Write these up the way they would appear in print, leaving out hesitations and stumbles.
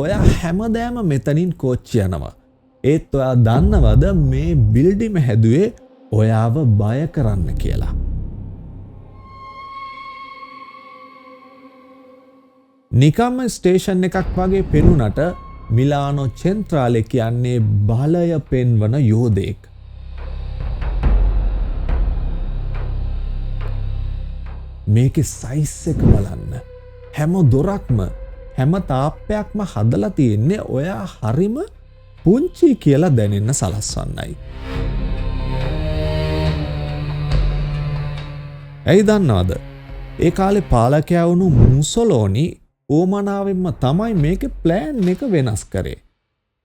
ඔයා හැමදෑම මෙතනින් කෝච්චි යනවා. ඒත් ඔයා දන්නවද මේ බිල්ඩිම හැදුවේ ඔයාව බය කරන්න කියලා. නිකම්ම ස්ටේෂන් එකක් වගේ පෙනුනට මිලානෝ චෙන්ත්‍රාලේ කියන්නේ බලය පෙන්වන යෝධයෙක්. මේකේ සයිස් එක බලන්න. හැම දොරක්ම හැම තාප්පයක්ම හදලා තියෙන්නේ ඔයා හරිම පුංචි කියලා දැනෙන්න සලස්වන්නයි. ඇයි දන්නවද? ඒ කාලේ පාලකයා වුණු මුසොලෝනි ඕමනාවෙන්ම තමයි මේකේ ප්ලෑන් එක වෙනස් කරේ.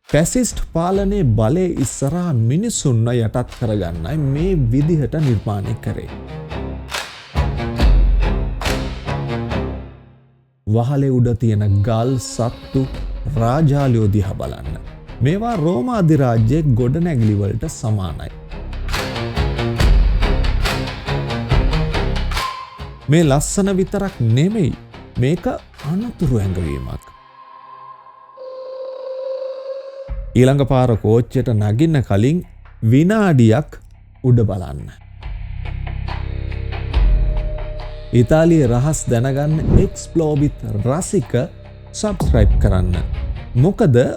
ෆැසිස්ට් පාලනයේ බලය ඉස්සරහා මිනිසුන්ව යටත් කරගන්නයි මේ විදිහට නිර්මාණය කරේ. වහලේ උඩ තියෙන ගල් සත්තු රාජාලියෝ දිහා බලන්න. මේවා රෝම අධිරාජ්‍යයේ ගොඩනැගිලි වලට සමානයි. මේ ලස්සන විතරක් නෙමෙයි, මේක අනතුරු ඇඟවීමක්. ඊළඟ පාර කෝච්චියට නගින්න කලින් විනාඩියක් උඩ බලන්න. ඉතාලියේ රහස් දැනගන්න එක්ස්ප්ලෝර් විත් රසික සබ්ස්ක්‍රයිබ් කරන්න. මොකද